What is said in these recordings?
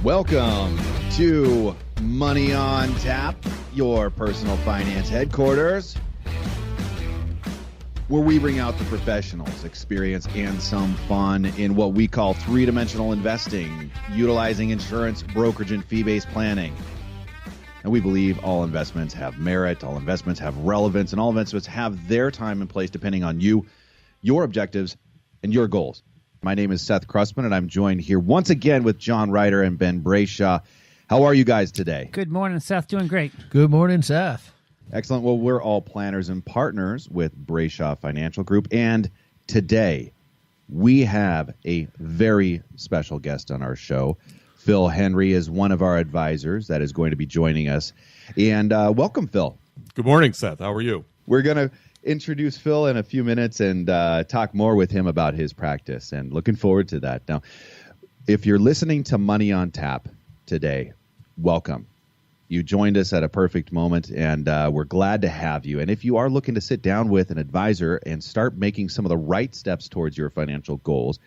Welcome to Money on Tap, your personal finance headquarters, where we bring out the professionals, experience, and some fun in what we call three-dimensional investing, utilizing insurance, brokerage, and fee-based planning. And we believe all investments have merit, all investments have relevance, and all investments have their time and place depending on you, your objectives, and your goals. My name is Seth Crustman, and I'm joined here once again with John Ryder and Ben Brayshaw. How are you guys today? Good morning, Seth. Doing great. Good morning, Seth. Excellent. Well, we're all planners and partners with Brayshaw Financial Group, and today we have a very special guest on our show. Phil Henry is one of our advisors that is going to be joining us. And welcome, Phil. Good morning, Seth. How are you? We're going to introduce Phil in a few minutes and talk more with him about his practice, and looking forward to that. Now, if you're listening to Money on Tap today, welcome. You joined us at a perfect moment, and we're glad to have you. And if you are looking to sit down with an advisor and start making some of the right steps towards your financial goals,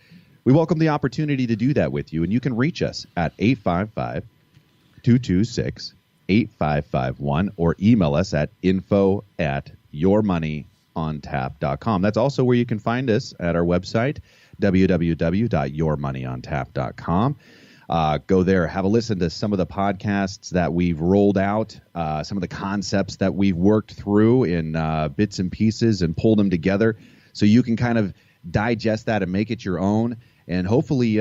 we welcome the opportunity to do that with you. And you can reach us at 855-226-8551 or email us at info@yourmoneyontap.com. That's also where you can find us at our website, www.yourmoneyontap.com. Go there, have a listen to some of the podcasts that we've rolled out, some of the concepts that we've worked through in bits and pieces and pulled them together so you can kind of digest that and make it your own, and hopefully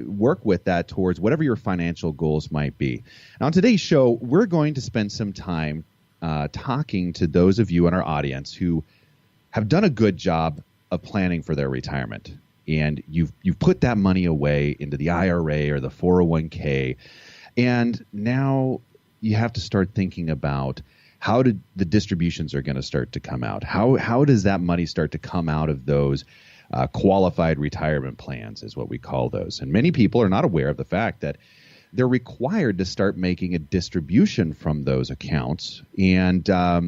work with that towards whatever your financial goals might be. Now, on today's show, we're going to spend some time talking to those of you in our audience who have done a good job of planning for their retirement. And you've put that money away into the IRA or the 401k, and now you have to start thinking about how the distributions are going to start to come out. How does that money start to come out of those qualified retirement plans, is what we call those. And many people are not aware of the fact that they're required to start making a distribution from those accounts. And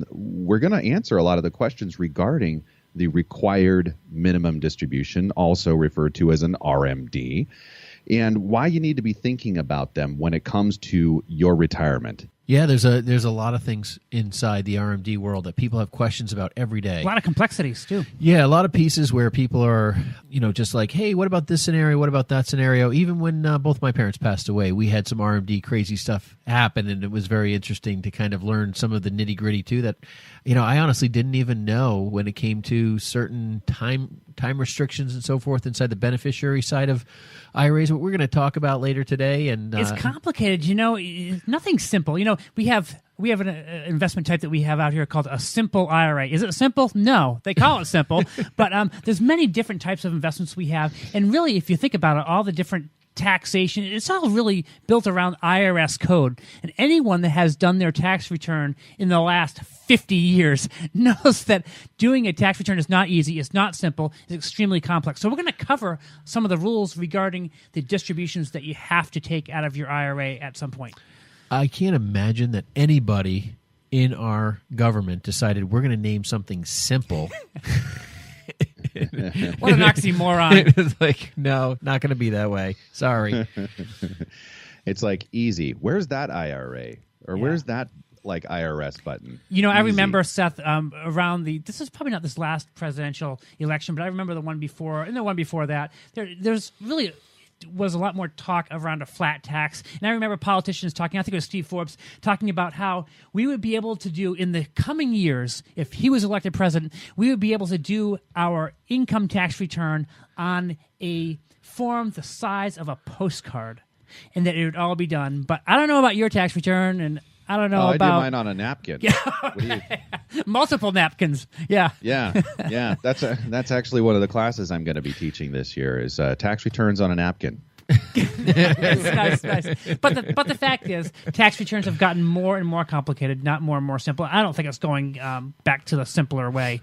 we're going to answer a lot of the questions regarding the required minimum distribution, also referred to as an RMD, and why you need to be thinking about them when it comes to your retirement. Yeah, there's a lot of things inside the RMD world that people have questions about every day. A lot of complexities, too. Yeah, a lot of pieces where people are, just like, hey, what about this scenario? What about that scenario? Even when both my parents passed away, we had some RMD crazy stuff happen, and it was very interesting to kind of learn some of the nitty-gritty, too, that, I honestly didn't even know when it came to certain time restrictions and so forth inside the beneficiary side of IRAs, what we're going to talk about later today. And it's complicated. Nothing's simple. We have an investment type that we have out here called a simple IRA. Is it simple? No, they call it simple, but there's many different types of investments we have. And really, if you think about it, all the different taxation, it's all really built around IRS code. And anyone that has done their tax return in the last 50 years knows that doing a tax return is not easy, it's not simple, it's extremely complex. So we're going to cover some of the rules regarding the distributions that you have to take out of your IRA at some point. I can't imagine that anybody in our government decided we're going to name something simple. What an oxymoron. It's like, no, not going to be that way. Sorry. It's like easy. Where's that IRA? Or where's that IRS button? I remember, Seth, around this is probably not this last presidential election, but I remember the one before, and the one before that. There's really was a lot more talk around a flat tax. And I remember politicians talking, I think it was Steve Forbes, talking about how we would be able to do in the coming years, if he was elected president, we would be able to do our income tax return on a form the size of a postcard, and that it would all be done. But I don't know about your tax return, and I don't know about... I do mine on a napkin. Yeah, multiple napkins. Yeah. Yeah. That's actually one of the classes I'm going to be teaching this year is tax returns on a napkin. Nice. But the fact is, tax returns have gotten more and more complicated, not more and more simple. I don't think it's going back to the simpler way.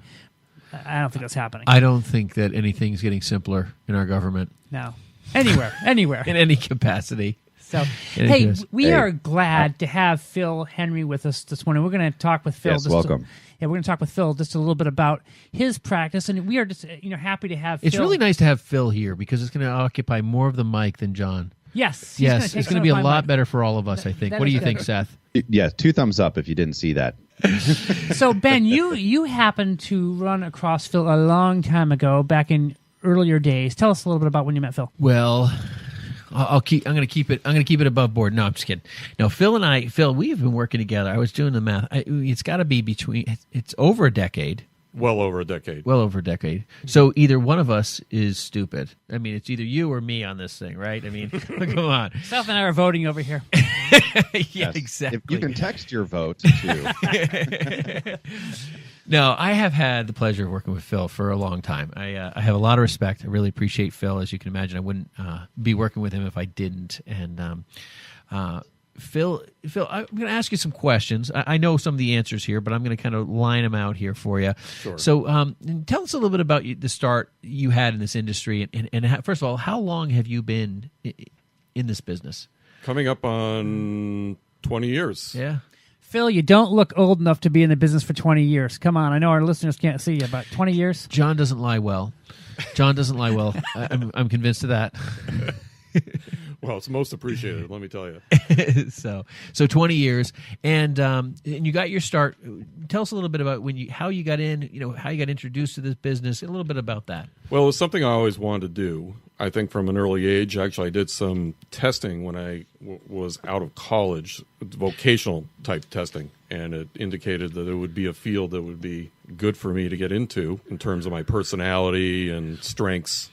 I don't think that's happening. I don't think that anything's getting simpler in our government. No. Anywhere. In any capacity. So, hey, we are glad to have Phil Henry with us this morning. We're going to talk with Phil. Yes, welcome. We're going to talk with Phil just a little bit about his practice, and we are just happy to have Phil. It's really nice to have Phil here because it's going to occupy more of the mic than John. Yes. Yes, it's going to be a lot better for all of us, I think. that What do is you good. think, Seth? Yeah, 2 thumbs up if you didn't see that. So, Ben, you happened to run across Phil a long time ago, back in earlier days. Tell us a little bit about when you met Phil. Well, I'm going to keep it above board. No, I'm just kidding. No, Phil, we've been working together. I was doing the math. It's got to be it's over a decade. Well over a decade. Well over a decade. So either one of us is stupid. I mean, it's either you or me on this thing, right? I mean, come on. Seth and I are voting over here. Yeah, Yes. exactly. If you can text your vote too. No, I have had the pleasure of working with Phil for a long time. I have a lot of respect. I really appreciate Phil. As you can imagine, I wouldn't be working with him if I didn't. And Phil, I'm going to ask you some questions. I know some of the answers here, but I'm going to kind of line them out here for you. Sure. So tell us a little bit about the start you had in this industry. And first of all, how long have you been in this business? Coming up on 20 years. Yeah. Phil, you don't look old enough to be in the business for 20 years. Come on. I know our listeners can't see you, but 20 years? John doesn't lie well. I'm convinced of that. Well, it's most appreciated, let me tell you. So 20 years, and you got your start. Tell us a little bit about how you got in. How you got introduced to this business. A little bit about that. Well, it's something I always wanted to do. I think from an early age. Actually, I did some testing when I was out of college, vocational type testing, and it indicated that it would be a field that would be good for me to get into in terms of my personality and strengths.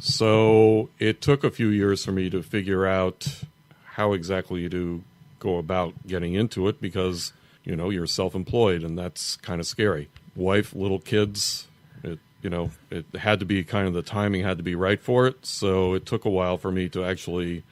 So it took a few years for me to figure out how exactly to go about getting into it because, you're self-employed and that's kind of scary. Wife, little kids, it had to be kind of the timing had to be right for it. So it took a while for me to actually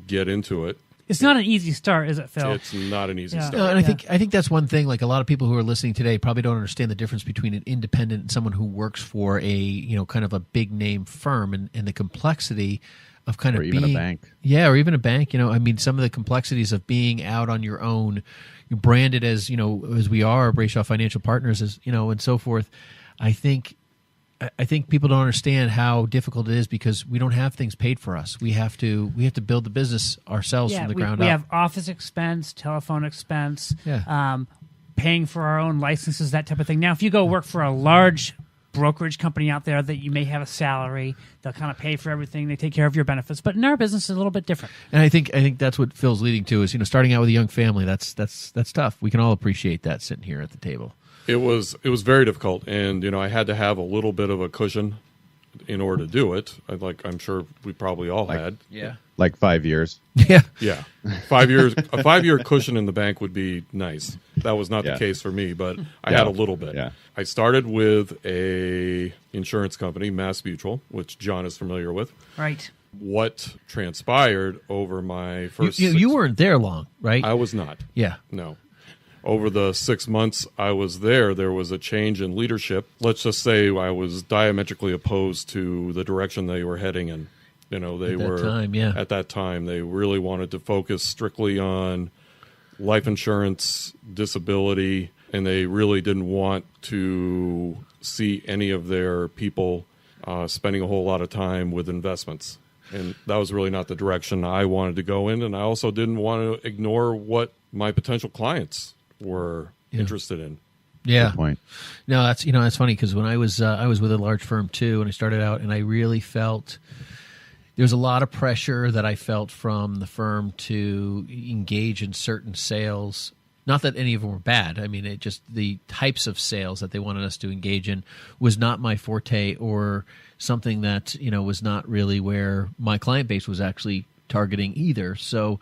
get into it. It's not an easy start, is it, Phil? It's not an easy Yeah. start. No, and I think that's one thing. Like a lot of people who are listening today probably don't understand the difference between an independent and someone who works for a kind of a big name firm and the complexity of kind Or of even being a bank. Yeah, or even a bank. I mean, some of the complexities of being out on your own, you're branded as as we are Brayshaw Financial Partners, as and so forth. I think people don't understand how difficult it is because we don't have things paid for us. We have to build the business ourselves from the ground we up. have office expense, telephone expense, Yeah. paying for our own licenses, that type of thing. Now, if you go work for a large brokerage company out there that you may have a salary, they'll kind of pay for everything. They take care of your benefits. But in our business, it's a little bit different. And I think that's what Phil's leading to is starting out with a young family. That's tough. We can all appreciate that sitting here at the table. It was very difficult, and I had to have a little bit of a cushion in order to do it. I'm sure we probably all had. Yeah. Like 5 years. Yeah. Yeah, 5 years. A 5-year cushion in the bank would be nice. That was not Yeah. the case for me, but I Yeah. had a little bit. Yeah. I started with a insurance company, Mass Mutual, which John is familiar with. Right. What transpired over my first? You weren't there long, right? I was not. Yeah. No. Over the 6 months I was there was a change in leadership. Let's just say I was diametrically opposed to the direction they were heading in. They At that time, they really wanted to focus strictly on life insurance, disability, and they really didn't want to see any of their people spending a whole lot of time with investments. And that was really not the direction I wanted to go in. And I also didn't want to ignore what my potential clients were interested in. Yeah. Good point. No, that's funny because when I was with a large firm too, and I started out, and I really felt there was a lot of pressure that I felt from the firm to engage in certain sales. Not that any of them were bad. I mean, it just the types of sales that they wanted us to engage in was not my forte, or something that was not really where my client base was actually targeting either. So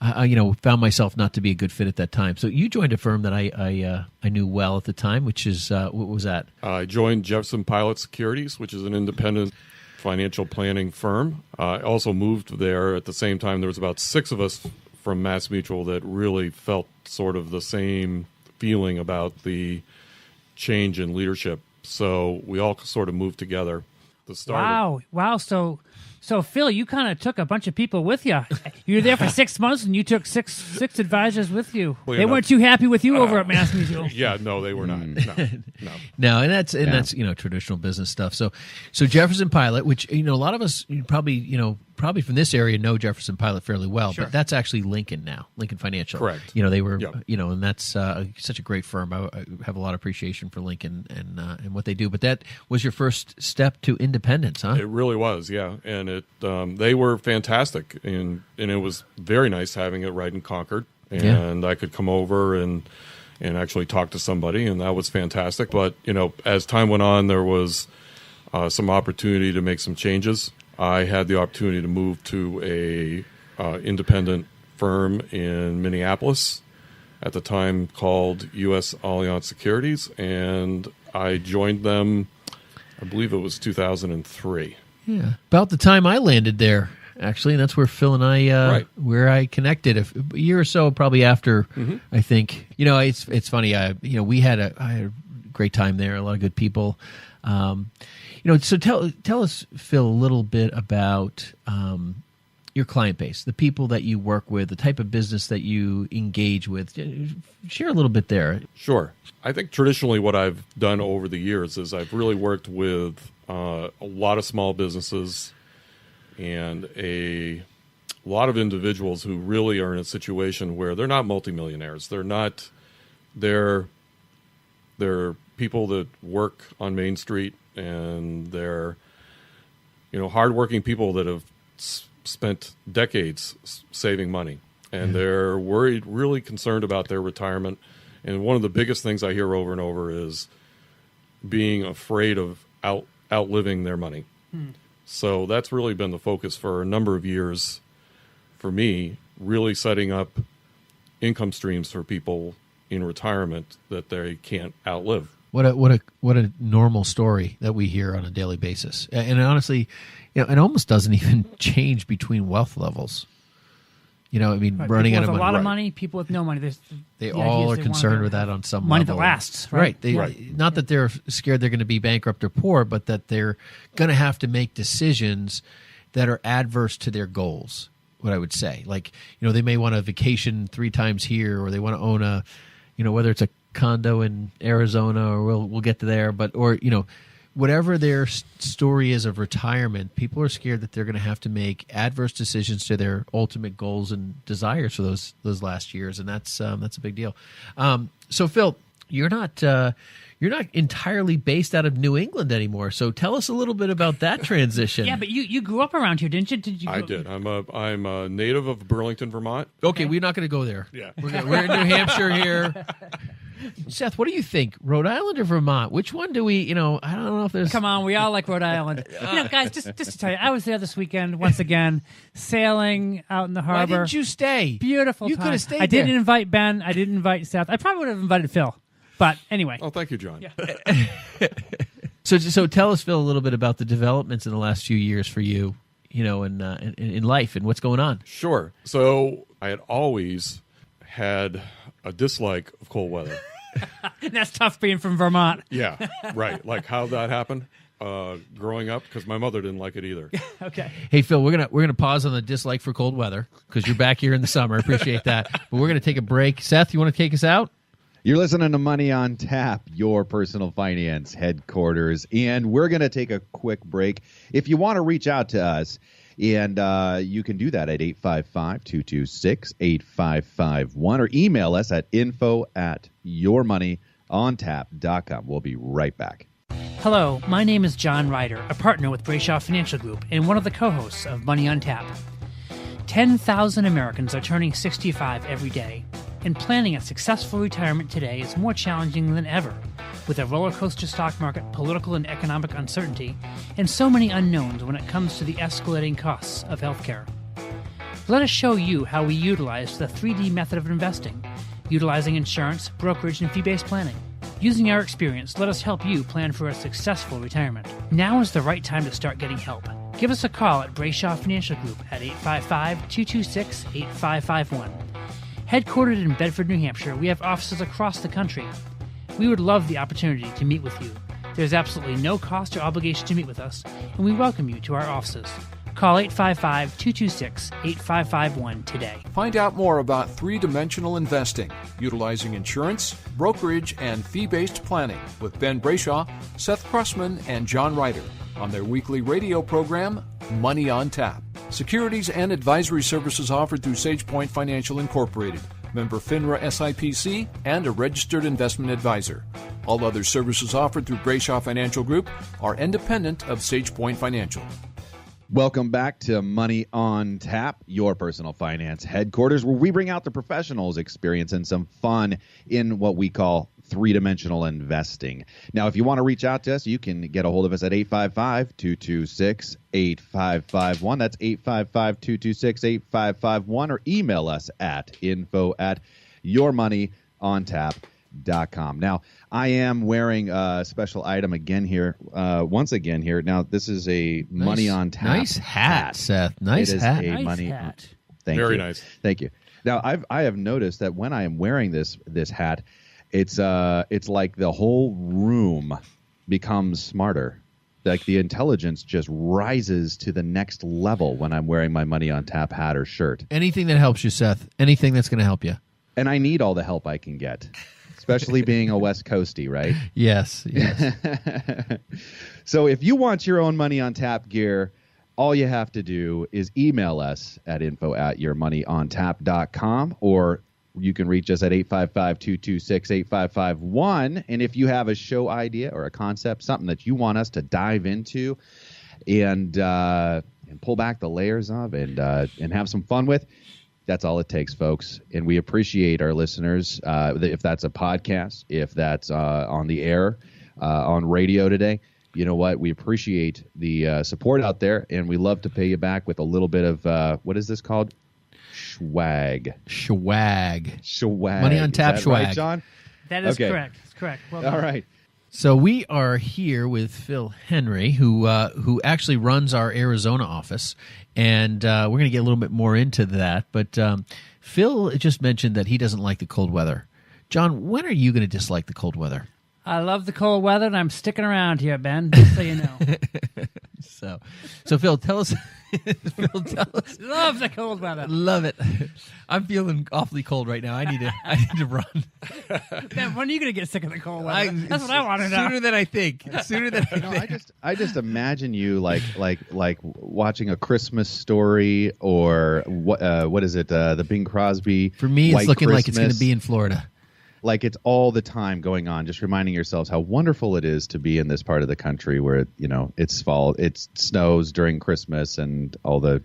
I found myself not to be a good fit at that time. So you joined a firm that I knew well at the time, which is what was that? I joined Jefferson Pilot Securities, which is an independent financial planning firm. I also moved there at the same time. There was about 6 of us from Mass Mutual that really felt sort of the same feeling about the change in leadership. So we all sort of moved together. Wow. So Phil, you kind of took a bunch of people with you. You were there for 6 months, and you took six advisors with you. Well, they weren't too happy with you over at Mass Mutual. Yeah, no, they were not. No. No, and that's traditional business stuff. So Jefferson Pilot, which a lot of us probably probably from this area know Jefferson Pilot fairly well, Sure. but that's actually Lincoln now, Lincoln Financial. Correct. They were, Yep. and that's such a great firm. I have a lot of appreciation for Lincoln and what they do. But that was your first step to independence, huh? It really was, yeah. And they were fantastic, and it was very nice having it right in Concord. And I could come over and actually talk to somebody, and that was fantastic. But, as time went on, there was some opportunity to make some changes. I had the opportunity to move to a independent firm in Minneapolis, at the time called U.S. Allianz Securities, and I joined them, I believe it was 2003. Yeah, about the time I landed there, actually, and that's where Phil and I where I connected a year or so probably after. I think it's funny. I had a great time there, a lot of good people. So tell us, Phil, a little bit about your client base, the people that you work with, the type of business that you engage with. Share a little bit there. Sure. I think traditionally what I've done over the years is I've really worked with a lot of small businesses and a lot of individuals who really are in a situation where they're not multimillionaires. They're people that work on Main Street, and they're hardworking people that have spent decades saving money, and they're worried, really concerned about their retirement. And one of the biggest things I hear over and over is being afraid of outliving their money. So that's really been the focus for a number of years for me, really setting up income streams for people in retirement that they can't outlive. What a normal story that we hear on a daily basis. And honestly, it almost doesn't even change between wealth levels. Running out of of a lot of money, people with no money. They all are concerned with that on some money level. That lasts, right? Not that they're scared they're going to be bankrupt or poor, but that they're going to have to make decisions that are adverse to their goals. What I would say, they may want a vacation 3 times here, or they want to own a, whether it's a condo in Arizona, or we'll get to there, whatever their story is of retirement, people are scared that they're going to have to make adverse decisions to their ultimate goals and desires for those last years, and that's a big deal. So, Phil, you're not entirely based out of New England anymore. So, tell us a little bit about that transition. Yeah, but you grew up around here, didn't you? I did. I'm a native of Burlington, Vermont. Okay, we're not going to go there. Yeah, we're in New Hampshire here. Seth, what do you think? Rhode Island or Vermont? Which one do we, I don't know if there's... Come on, we all like Rhode Island. Guys, just to tell you, I was there this weekend, once again, sailing out in the harbor. Why didn't you stay? Beautiful You time. could have stayed I there. didn't invite Ben. I didn't invite Seth. I probably would have invited Phil. But anyway. Oh, thank you, John. Yeah. So tell us, Phil, a little bit about the developments in the last few years for you, in life and what's going on. Sure. So I had always had a dislike of cold weather. That's tough being from Vermont. Yeah, right. Like how that happened growing up, because my mother didn't like it either. Okay. Hey, Phil, we're gonna pause on the dislike for cold weather because you're back here in the summer. I appreciate that. But we're gonna take a break. Seth, you want to take us out? You're listening to Money on Tap, your personal finance headquarters, and we're going to take a quick break. If you want to reach out to us, and you can do that at 855-226-8551, or email us at info@yourmoneyontap.com. We'll be right back. Hello, my name is John Ryder, a partner with Brayshaw Financial Group and one of the co-hosts of Money on Tap. 10,000 Americans are turning 65 every day, and planning a successful retirement today is more challenging than ever, with a roller coaster stock market, political and economic uncertainty, and so many unknowns when it comes to the escalating costs of healthcare. Let us show you how we utilize the 3D method of investing, utilizing insurance, brokerage, and fee-based planning. Using our experience, let us help you plan for a successful retirement. Now is the right time to start getting help. Give us a call at Brayshaw Financial Group at 855-226-8551. Headquartered in Bedford, New Hampshire, we have offices across the country. We would love the opportunity to meet with you. There's absolutely no cost or obligation to meet with us, and we welcome you to our offices. Call 855-226-8551 today. Find out more about three-dimensional investing, utilizing insurance, brokerage, and fee-based planning with Ben Brayshaw, Seth Crossman, and John Ryder on their weekly radio program, Money on Tap. Securities and advisory services offered through SagePoint Financial Incorporated, member FINRA SIPC, and a registered investment advisor. All other services offered through Brayshaw Financial Group are independent of SagePoint Financial. Welcome back to Money on Tap, your personal finance headquarters, where we bring out the professionals experiencing some fun in what we call three-dimensional investing. Now, if you want to reach out to us, you can get a hold of us at 855-226-8551. That's 855-226-8551, or email us at info@yourmoneyontap.com. Now, I am wearing a special item again here, once again here. Now, this is a Money on Tap nice hat, Seth. Nice hat. Nice money hat. Thank Very you. nice. Thank you. Now, I have noticed that when I am wearing this hat, it's like the whole room becomes smarter. Like the intelligence just rises to the next level when I'm wearing my Money on Tap hat or shirt. Anything that helps you, Seth. Anything that's going to help you. And I need all the help I can get, especially being a West Coastie, right? Yes. So if you want your own Money on Tap gear, all you have to do is email us at info@yourmoneyontap.com, or you can reach us at 855-226-8551. And if you have a show idea or a concept, something that you want us to dive into and pull back the layers of and have some fun with, that's all it takes, folks. And we appreciate our listeners. If that's a podcast, if that's on the air, on radio today, you know what? We appreciate the support out there, and we love to pay you back with a little bit of, what is this called? Swag. Money on Tap Is that swag. right, John? That is Okay. correct. It's correct. Well done. All right. So we are here with Phil Henry, who actually runs our Arizona office, and we're going to get a little bit more into that. But Phil just mentioned that he doesn't like the cold weather. John, when are you going to dislike the cold weather? I love the cold weather, and I'm sticking around here, Ben, just so you know. So Phil, tell us. Love the cold weather. Love it. I'm feeling awfully cold right now. I need to run. Ben, when are you going to get sick of the cold weather? That's what I want to know. Sooner than I think. I just imagine you like watching A Christmas Story, or what is it? The Bing Crosby. For me, it's White looking like it's going to Christmas. be in Florida. Like it's all the time going on, just reminding yourselves how wonderful it is to be in this part of the country where, it's fall, it snows during Christmas, and all the,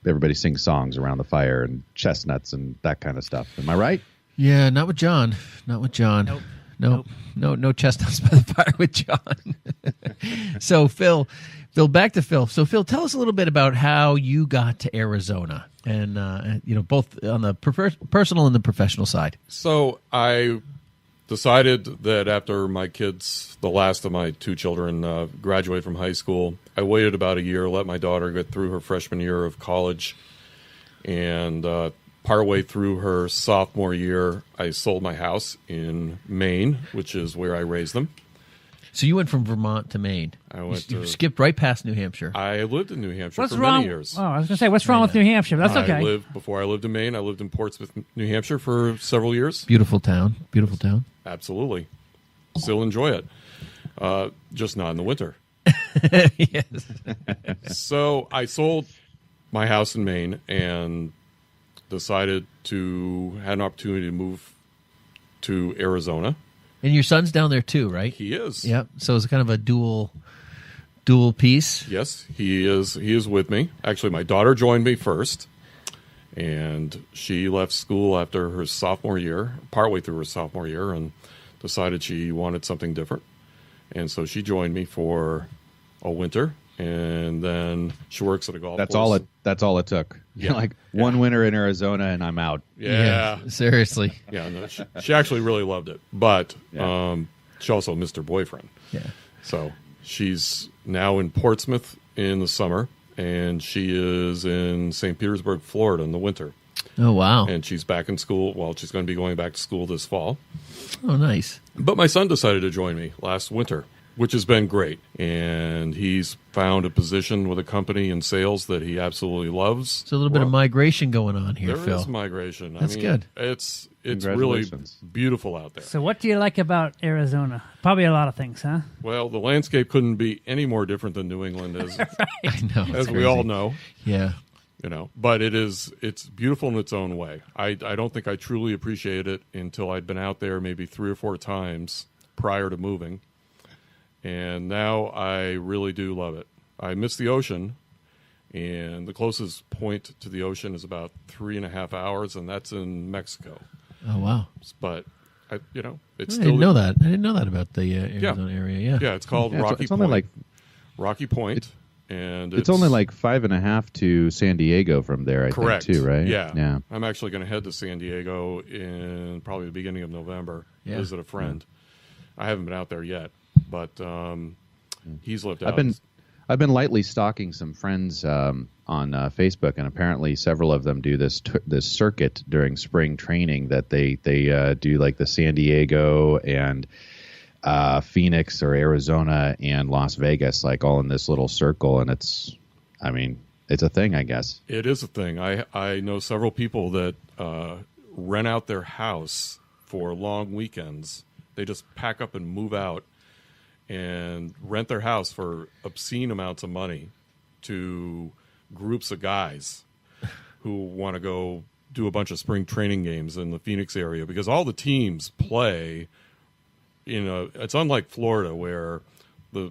everybody sings songs around the fire and chestnuts and that kind of stuff. Am I right? Yeah, not with John. Nope. No chestnuts by the fire with John. So Phil, back to Phil. So Phil, tell us a little bit about how you got to Arizona, and both on the personal and the professional side. So I decided that after my kids, the last of my two children, graduated from high school, I waited about a year, let my daughter get through her freshman year of college, and partway through her sophomore year, I sold my house in Maine, which is where I raised them. So you went from Vermont to Maine. You skipped right past New Hampshire. I lived in New Hampshire What's for wrong? many years. Oh, I was going to say, what's wrong with New Hampshire? That's okay. Before I lived in Maine, I lived in Portsmouth, New Hampshire for several years. Beautiful town. Absolutely. Still enjoy it. Just not in the winter. Yes. So I sold my house in Maine and decided to have an opportunity to move to Arizona. And your son's down there too, right? He is. Yep. So it's kind of a dual piece. Yes, he is. He is with me. Actually, my daughter joined me first, and she left school after her sophomore year, partway through her sophomore year, and decided she wanted something different. And so she joined me for a winter, and then she works at a golf course. That's all it took. Yeah. One winter in Arizona and I'm out. Yeah. Seriously. Yeah, no, she actually really loved it, but she also missed her boyfriend. Yeah. So she's now in Portsmouth in the summer, and she is in St. Petersburg, Florida in the winter. Oh, wow. And she's back in school. Well, she's going to be going back to school this fall. Oh, nice. But my son decided to join me last winter, which has been great. And he's found a position with a company in sales that he absolutely loves. So a little bit of migration going on here, There Phil. is migration. That's good. It's it's really Congratulations. beautiful out there. So what do you like about Arizona? Probably a lot of things, huh? Well, the landscape couldn't be any more different than New England, as I know. as it's we all crazy. know. Yeah. But it's beautiful in its own way. I don't think I truly appreciated it until I'd been out there maybe 3 or 4 times prior to moving. And now I really do love it. I miss the ocean, and the closest point to the ocean is about 3.5 hours, and that's in Mexico. Oh, wow. But, it's I still... didn't know that. I didn't know that about the Arizona area. Yeah. Yeah, it's called Yeah, Rocky it's only Point. Rocky Point. And it's only like 5.5 to San Diego from there, I correct. think, too, right? Yeah. I'm actually going to head to San Diego in probably the beginning of November, visit a friend. I haven't been out there yet, but he's lived out. I've been lightly stalking some friends on Facebook, and apparently several of them do this circuit during spring training that they do, like the San Diego and Phoenix or Arizona and Las Vegas, like all in this little circle, and it's a thing, I guess. It is a thing. I know several people that rent out their house for long weekends. They just pack up and move out and rent their house for obscene amounts of money to groups of guys who want to go do a bunch of spring training games in the Phoenix area, because all the teams play. It's unlike Florida where the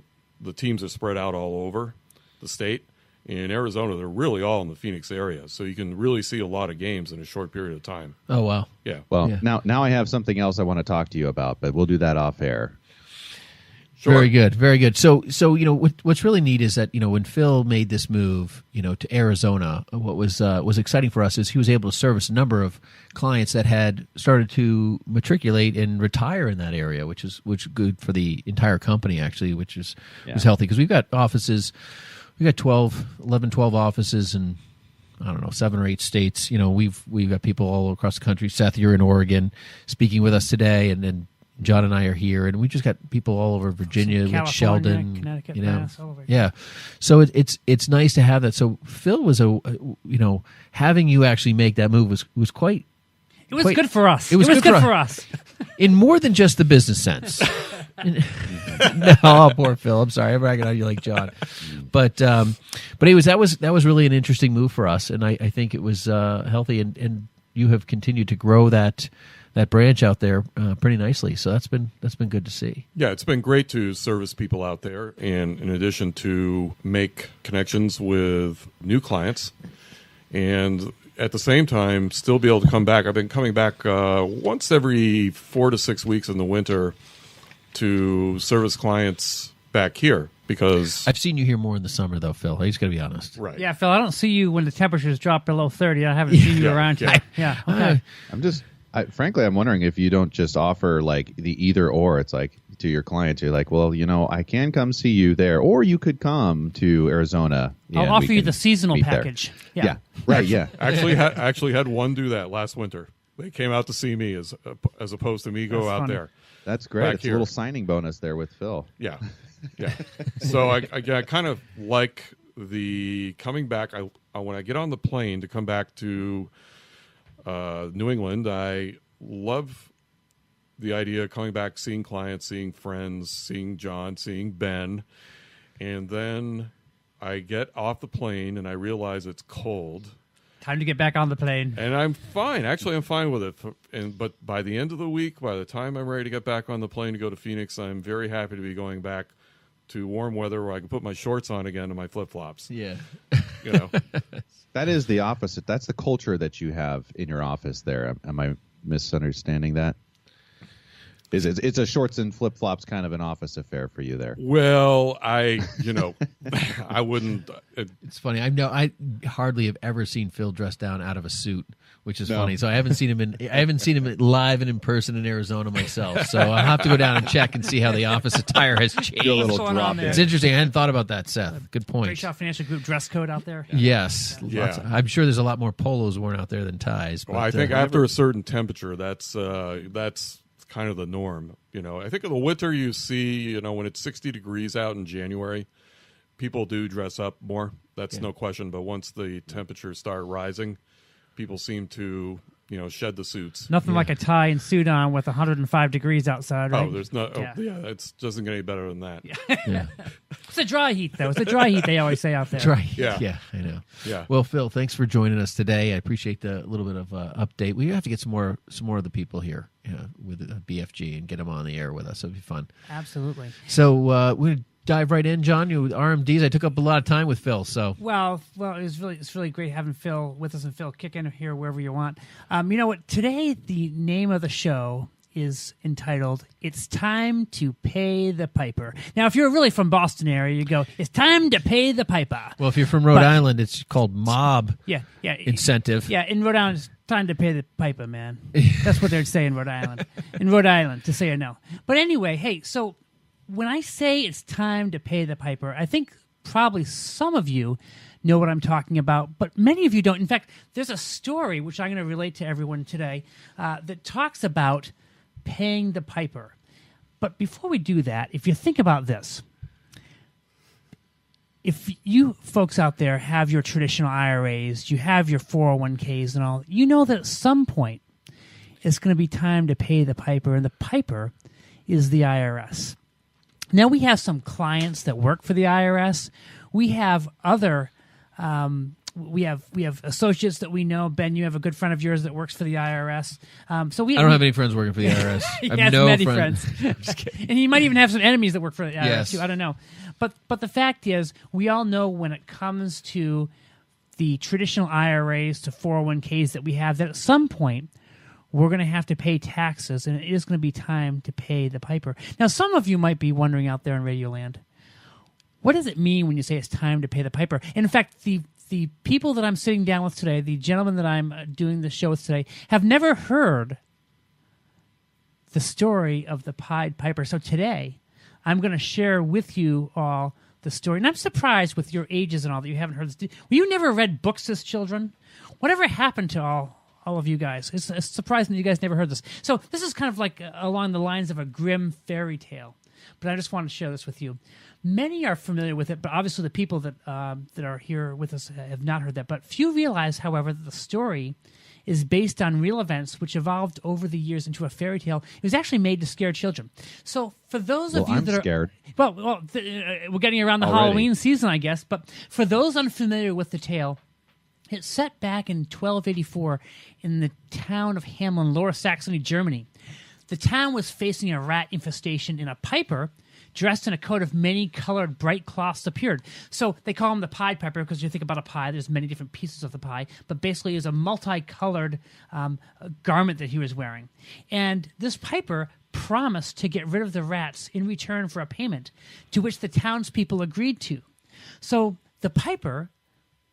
teams are spread out all over the state. In Arizona, they're really all in the Phoenix area, so you can really see a lot of games in a short period of time. Oh, wow. Yeah. Well, Yeah. now I have something else I want to talk to you about, but we'll do that off air. Sure. Very good, very good. So what's really neat is that when Phil made this move, to Arizona, what was exciting for us is he was able to service a number of clients that had started to matriculate and retire in that area, which is good for the entire company actually, which was healthy, because we've got offices, we got 11, 12 offices in, I don't know, 7 or 8 states. We've got people all across the country. Seth, you're in Oregon, speaking with us today, and then John and I are here, and we just got people all over Virginia, with Sheldon, Connecticut, Mass, all over. yeah. So it's nice to have that. So Phil was having you actually make that move was quite. It was good for us. It was good for us. In more than just the business sense. No, poor Phil. I'm sorry. I'm bragging on you like John. But anyways, that was really an interesting move for us, and I think it was healthy, and you have continued to grow that branch out there pretty nicely. So that's been good to see. Yeah, it's been great to service people out there, and in addition to make connections with new clients, and at the same time still be able to come back. I've been coming back once every 4 to 6 weeks in the winter to service clients back here, because I've seen you here more in the summer, though, Phil. I just got to be honest. right. Yeah, Phil, I don't see you when the temperatures drop below 30. I haven't seen you around here. Yeah, okay. Frankly, I'm wondering if you don't just offer like the either or. It's like to your clients, you're like, well, I can come see you there, or you could come to Arizona. I'll offer you the seasonal package. Yeah, right. Yeah, Actually had one do that last winter. They came out to see me as opposed to me go That's out funny. there. that's great. Back It's here. a little signing bonus there with Phil. Yeah. So I kind of like the coming back. When I get on the plane to come back to New England, I love the idea of coming back, seeing clients, seeing friends, seeing John, seeing Ben, and then I get off the plane and I realize it's cold. Time to get back on the plane. And I'm fine. Actually, I'm fine with it. But by the end of the week, by the time I'm ready to get back on the plane to go to Phoenix, I'm very happy to be going back to warm weather where I can put my shorts on again and my flip-flops. Yeah. That is the opposite. That's the culture that you have in your office there. Am I misunderstanding that? It's a shorts and flip-flops kind of an office affair for you there. Well, I wouldn't. It's funny. I hardly have ever seen Phil dressed down out of a suit, which is funny. So I haven't seen him live and in person in Arizona myself. So I'll have to go down and check and see how the office attire has changed. Do a little What's going on drop there? in. It's interesting. I hadn't thought about that, Seth. Good point. Great Financial Group dress code out there. Yes. Yeah. I'm sure there's a lot more polos worn out there than ties. But, Well, I think after a certain temperature, that's kind of the norm. I think in the winter you see, when it's 60 degrees out in January, people do dress up more. That's no question. But once the temperatures start rising, people seem to, shed the suits. Nothing like a tie and suit on with 105 degrees outside, right? Oh, there's not. Yeah, it doesn't get any better than that. Yeah. It's a dry heat, though. It's a dry heat, they always say out there. Dry. Yeah. Yeah, I know. Yeah. Well, Phil, thanks for joining us today. I appreciate the little bit of update. We have to get some more of the people here with BFG and get them on the air with us. It'll be fun. Absolutely. So we're going to dive right in, John. RMDs. I took up a lot of time with Phil. So Well, it's really great having Phil with us, and Phil, kick in here wherever you want. You know what? Today, the name of the show is entitled "It's Time to Pay the Piper." Now, if you're really from Boston area, you go, "It's time to pay the piper." well, if you're from Rhode Island, it's called mob Yeah, incentive. Yeah, in Rhode Island, it's time to pay the piper, man. That's what they'd say in Rhode Island. In Rhode Island, to say or no. But anyway, hey, so when I say it's time to pay the piper, I think probably some of you know what I'm talking about, but many of you don't. In fact, there's a story which I'm going to relate to everyone today that talks about paying the piper. But before we do that, if you think about this, if you folks out there have your traditional IRAs, you have your 401ks and all, you know that at some point it's going to be time to pay the piper, and the piper is the IRS. Now, we have some clients that work for the IRS. We have other we have associates that we know. Ben, you have a good friend of yours that works for the IRS. I don't have any friends working for the IRS. He I have has no many friends. friends. And he might even have some enemies that work for the IRS Yes. too. I don't know. But the fact is, we all know when it comes to the traditional IRAs to 401ks that we have, that at some point we're going to have to pay taxes, and it is going to be time to pay the piper. Now, some of you might be wondering out there in Radio Land, what does it mean when you say it's time to pay the piper? And in fact, the people that I'm sitting down with today, the gentlemen that I'm doing the show with today, have never heard the story of the Pied Piper. So today, I'm going to share with you all the story. And I'm surprised with your ages and all that you haven't heard this. Well, you never read books as children? Whatever happened to all of you guys? It's surprising that you guys never heard this. So this is kind of like along the lines of a grim fairy tale. But I just want to share this with you. Many are familiar with it, but obviously the people that are here with us have not heard that. But few realize, however, that the story is based on real events which evolved over the years into a fairy tale. It was actually made to scare children. So for those of you I'm that are scared. We're getting around the Already. Halloween season, I guess. But for those unfamiliar with the tale, it's set back in 1284 in the town of Hamelin, Lower Saxony, Germany. The town was facing a rat infestation, and a piper dressed in a coat of many-colored bright cloths appeared. So they call him the Pied Piper because you think about a pie, there's many different pieces of the pie, but basically it's a multicolored garment that he was wearing. And this piper promised to get rid of the rats in return for a payment, to which the townspeople agreed to. So the piper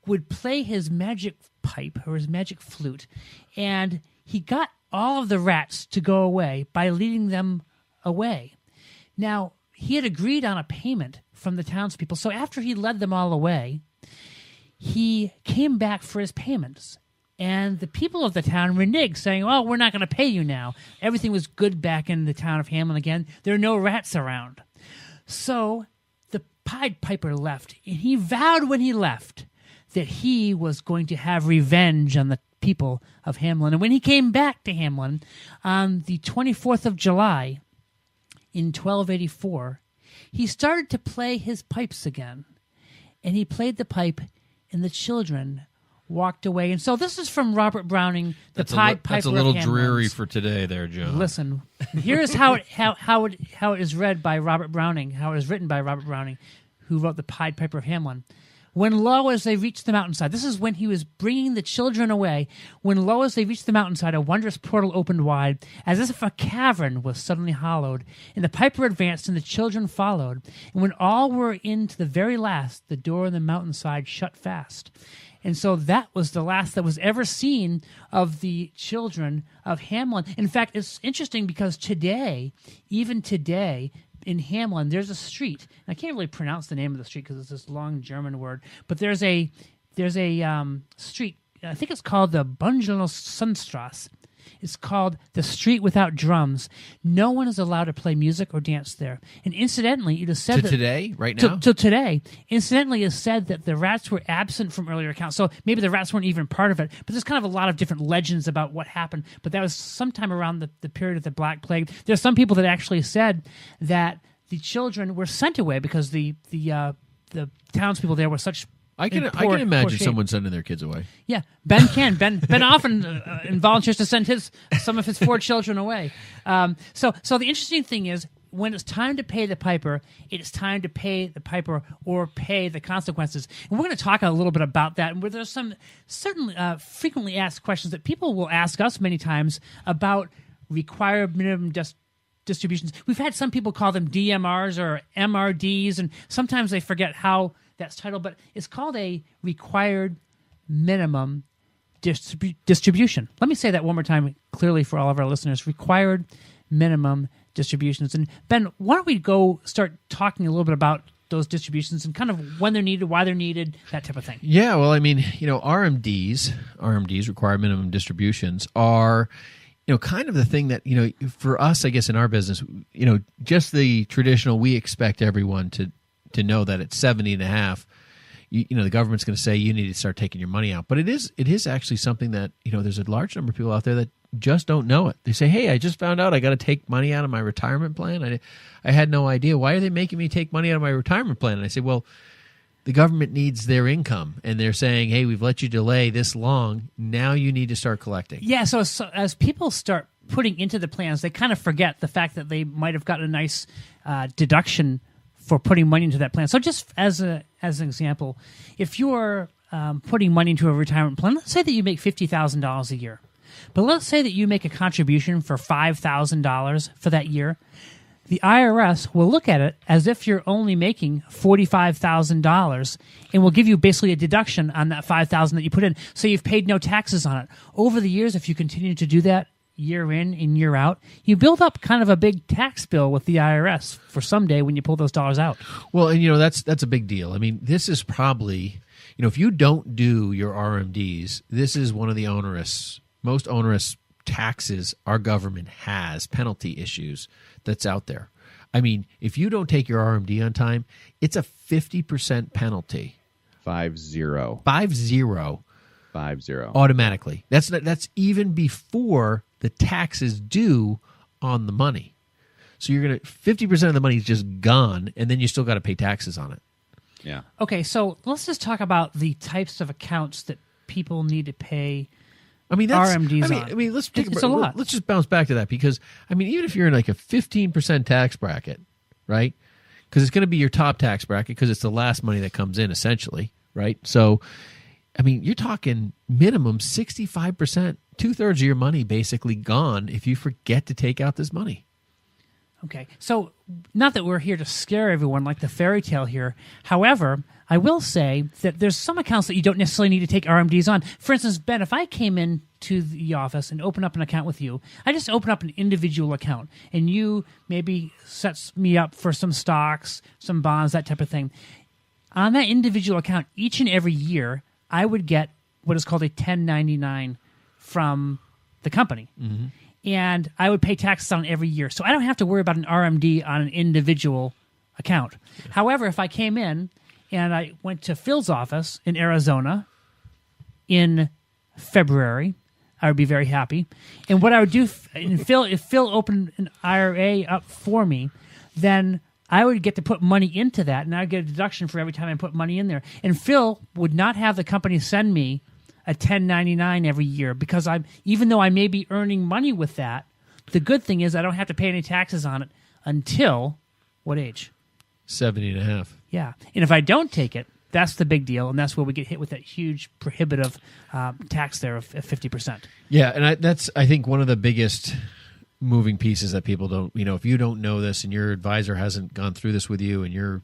would play his magic pipe or his magic flute, and he got all of the rats to go away by leading them away. Now, he had agreed on a payment from the townspeople, so after he led them all away, he came back for his payments. And the people of the town reneged, saying, "Oh, we're not going to pay you now. Everything was good back in the town of Hamelin again. There are no rats around." So the Pied Piper left, and he vowed when he left that he was going to have revenge on the people of Hamelin. And when he came back to Hamelin on the 24th of July in 1284, he started to play his pipes again. And he played the pipe, and the children walked away. And so this is from Robert Browning, the Pied Piper. That's a little of dreary Hamelin. for today there, John. Listen, here is how it is read by Robert Browning, how it is written by Robert Browning, who wrote the Pied Piper of Hamelin. When lo, as they reached the mountainside, this is when he was bringing the children away. When lo, as they reached the mountainside, a wondrous portal opened wide, as if a cavern was suddenly hollowed. And the piper advanced, and the children followed. And when all were in to the very last, the door in the mountainside shut fast. And so that was the last that was ever seen of the children of Hamelin. In fact, it's interesting because today, even today, in Hamelin, there's a street. And I can't really pronounce the name of the street because it's this long German word. But there's a street. I think it's called the Bungelosundstrasse. It's called The Street Without Drums. No one is allowed to play music or dance there. And incidentally, it is said To that today, right now? to today, incidentally, it's said that the rats were absent from earlier accounts. So maybe the rats weren't even part of it. But there's kind of a lot of different legends about what happened. But that was sometime around the period of the Black Plague. There's some people that actually said that the children were sent away because the townspeople there were such. I can poor imagine shape. someone sending their kids away. Yeah, Ben can. Ben often volunteers to send some of his 4 children away. So the interesting thing is, when it's time to pay the piper, it is time to pay the piper or pay the consequences. And we're going to talk a little bit about that. And where there's some certain frequently asked questions that people will ask us many times about required minimum distributions. We've had some people call them DMRs or MRDs, and sometimes they forget how that's titled, but it's called a required minimum distribution. Let me say that one more time clearly for all of our listeners. Required minimum distributions. And Ben, why don't we go start talking a little bit about those distributions and kind of when they're needed, why they're needed, that type of thing. Yeah, well, I mean, RMDs, required minimum distributions, are kind of the thing that, for us, I guess, in our business, just the traditional, we expect everyone to know that at 70.5, the government's going to say you need to start taking your money out. But it is actually something that, there's a large number of people out there that just don't know it. They say, hey, I just found out I got to take money out of my retirement plan. I had no idea. Why are they making me take money out of my retirement plan? And I say, well, the government needs their income, and they're saying, hey, we've let you delay this long. Now you need to start collecting. Yeah, so as people start putting into the plans, they kind of forget the fact that they might have gotten a nice deduction for putting money into that plan. So just as an example, if you're putting money into a retirement plan, let's say that you make $50,000 a year. But let's say that you make a contribution for $5,000 for that year. The IRS will look at it as if you're only making $45,000 and will give you basically a deduction on that $5,000 that you put in. So you've paid no taxes on it. Over the years, if you continue to do that year in and year out, you build up kind of a big tax bill with the IRS for someday when you pull those dollars out. Well, and that's a big deal. I mean, this is probably, if you don't do your RMDs, this is one of the most onerous taxes our government has, penalty issues that's out there. I mean, if you don't take your RMD on time, it's a 50% penalty. 50. 50 automatically. That's even before the tax is due on the money. So you're going to 50% of the money is just gone, and then you still got to pay taxes on it. Yeah. Okay, so let's just talk about the types of accounts that people need to pay. RMDs on. I mean, let's take it's a lot. Let's just bounce back to that because even if you're in like a 15% tax bracket, right? Because it's going to be your top tax bracket because it's the last money that comes in essentially, right? So, you're talking minimum 65%, 2/3 of your money basically gone if you forget to take out this money. Okay, so not that we're here to scare everyone like the fairy tale here. However, I will say that there's some accounts that you don't necessarily need to take RMDs on. For instance, Ben, if I came in to the office and opened up an account with you, I just open up an individual account, and you maybe sets me up for some stocks, some bonds, that type of thing. On that individual account, each and every year, I would get what is called a 1099 from the company. Mm-hmm. And I would pay taxes on it every year. So I don't have to worry about an RMD on an individual account. Yeah. However, if I came in and I went to Phil's office in Arizona in February, I would be very happy. And what I would do, if Phil opened an IRA up for me, then I would get to put money into that, and I would get a deduction for every time I put money in there. And Phil would not have the company send me a 1099 every year because even though I may be earning money with that, the good thing is I don't have to pay any taxes on it until what age? 70.5. Yeah. And if I don't take it, that's the big deal, and that's where we get hit with that huge prohibitive tax there of 50%. Yeah, and that's I think one of the biggest moving pieces that people don't, if you don't know this and your advisor hasn't gone through this with you and you're,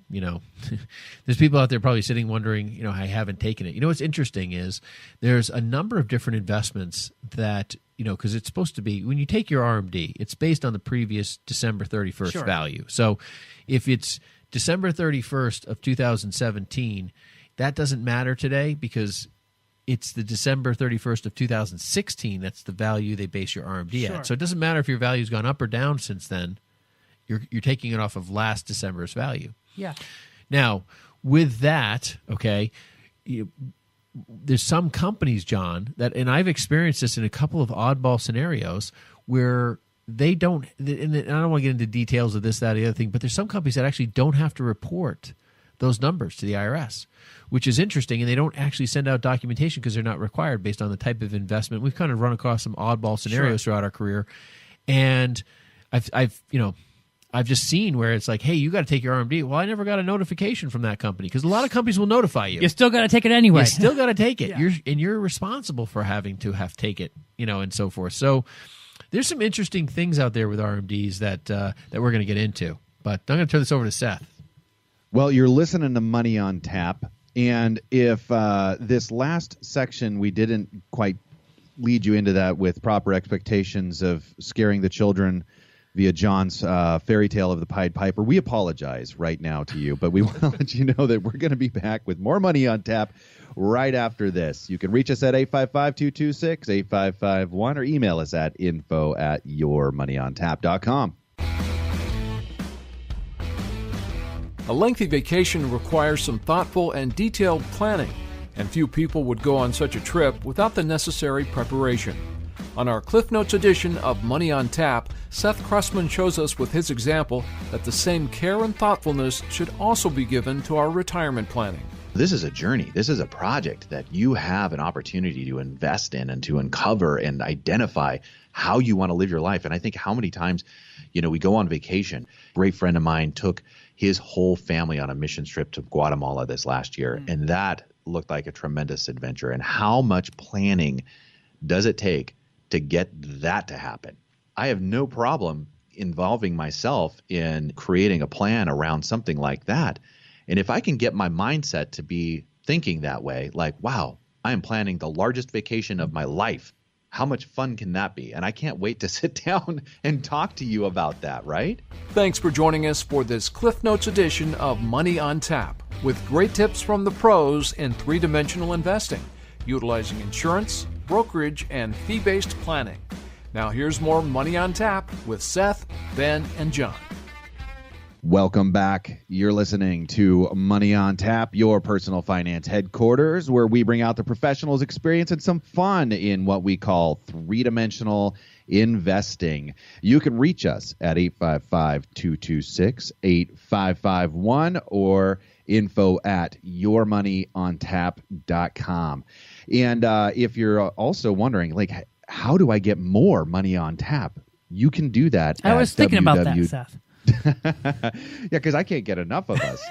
there's people out there probably sitting wondering, I haven't taken it. What's interesting is there's a number of different investments that, because it's supposed to be, when you take your RMD, it's based on the previous December 31st value. So if it's December 31st of 2017, that doesn't matter today because it's the December 31st of 2016. That's the value they base your RMD Sure. at. So it doesn't matter if your value's gone up or down since then. You're taking it off of last December's value. Yeah. Now, with that, okay, there's some companies, John, and I've experienced this in a couple of oddball scenarios where they don't, and I don't want to get into details of this, that, the other thing, but there's some companies that actually don't have to report those numbers to the IRS, which is interesting, and they don't actually send out documentation because they're not required based on the type of investment. We've kind of run across some oddball scenarios throughout our career, and I've just seen where it's like, hey, you got to take your RMD. Well, I never got a notification from that company because a lot of companies will notify you. You still got to take it anyway. You still got to take it. Yeah. You're responsible for having to take it, and so forth. So there's some interesting things out there with RMDs that we're going to get into. But I'm going to turn this over to Seth. Well, you're listening to Money on Tap, and if this last section we didn't quite lead you into that with proper expectations of scaring the children via John's fairy tale of the Pied Piper, we apologize right now to you, but we want to let you know that we're going to be back with more Money on Tap right after this. You can reach us at 855-226-8551 or email us at info@yourmoneyontap.com. A lengthy vacation requires some thoughtful and detailed planning, and few people would go on such a trip without the necessary preparation. On our Cliff Notes edition of Money on Tap, Seth Cressman shows us with his example that the same care and thoughtfulness should also be given to our retirement planning. This is a journey. This is a project that you have an opportunity to invest in and to uncover and identify how you want to live your life. And I think how many times, we go on vacation. A great friend of mine took his whole family on a mission trip to Guatemala this last year, and that looked like a tremendous adventure. And how much planning does it take to get that to happen? I have no problem involving myself in creating a plan around something like that. And if I can get my mindset to be thinking that way, like, wow, I am planning the largest vacation of my life. How much fun can that be? And I can't wait to sit down and talk to you about that, right? Thanks for joining us for this Cliff Notes edition of Money on Tap, with great tips from the pros in three-dimensional investing, utilizing insurance, brokerage, and fee-based planning. Now here's more Money on Tap with Seth, Ben, and John. Welcome back. You're listening to Money on Tap, your personal finance headquarters, where we bring out the professionals' experience and some fun in what we call three-dimensional investing. You can reach us at 855-226-8551 or info@yourmoneyontap.com. And if you're also wondering, like, how do I get more money on tap? You can do that. I was thinking about that, Seth. Yeah, because I can't get enough of us.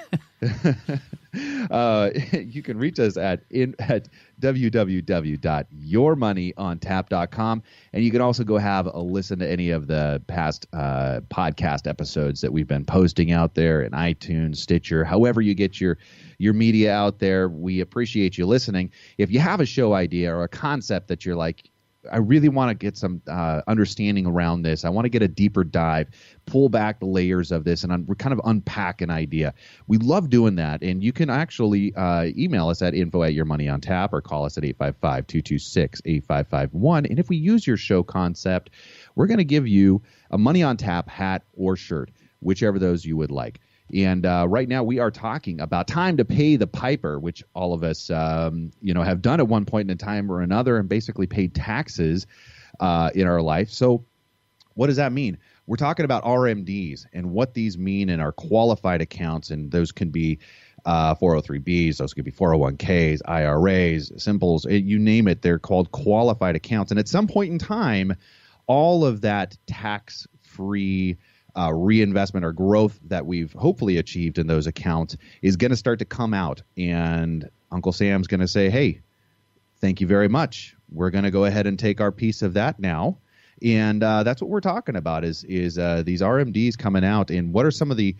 You can reach us at www.yourmoneyontap.com, and you can also go have a listen to any of the past podcast episodes that we've been posting out there in iTunes, Stitcher, however you get your media out there. We appreciate you listening. If you have a show idea or a concept that you're like, I really want to get some understanding around this, I want to get a deeper dive, pull back the layers of this, and kind of unpack an idea. We love doing that, and you can actually email us at info@yourmoneyontap or call us at 855-226-8551. And if we use your show concept, we're going to give you a Money on Tap hat or shirt, whichever those you would like. And right now we are talking about time to pay the piper, which all of us, have done at one point in time or another and basically paid taxes in our life. So what does that mean? We're talking about RMDs and what these mean in our qualified accounts. And those can be 403Bs, those could be 401Ks, IRAs, simples, you name it. They're called qualified accounts. And at some point in time, all of that tax-free reinvestment or growth that we've hopefully achieved in those accounts is going to start to come out. And Uncle Sam's going to say, hey, thank you very much. We're going to go ahead and take our piece of that now. And that's what we're talking about is these RMDs coming out. And what are some of the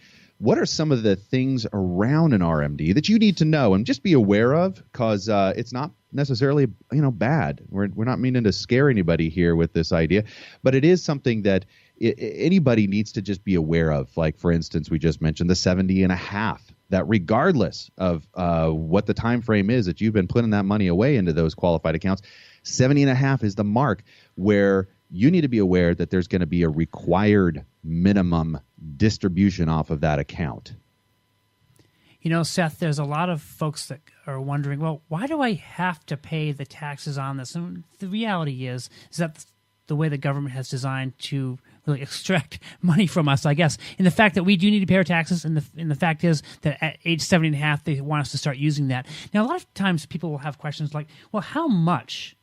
things around an RMD that you need to know and just be aware of? Because it's not necessarily bad. We're not meaning to scare anybody here with this idea, but it is something that anybody needs to just be aware of. Like, for instance, we just mentioned the 70.5 that regardless of what the time frame is that you've been putting that money away into those qualified accounts, 70.5 is the mark where you need to be aware that there's going to be a required minimum distribution off of that account. You know, Seth, there's a lot of folks that are wondering, well, why do I have to pay the taxes on this? And the reality is that the way the government has designed to really extract money from us, I guess, in the fact that we do need to pay our taxes, and the fact is that at age 70.5, they want us to start using that. Now, a lot of times people will have questions like, well, how much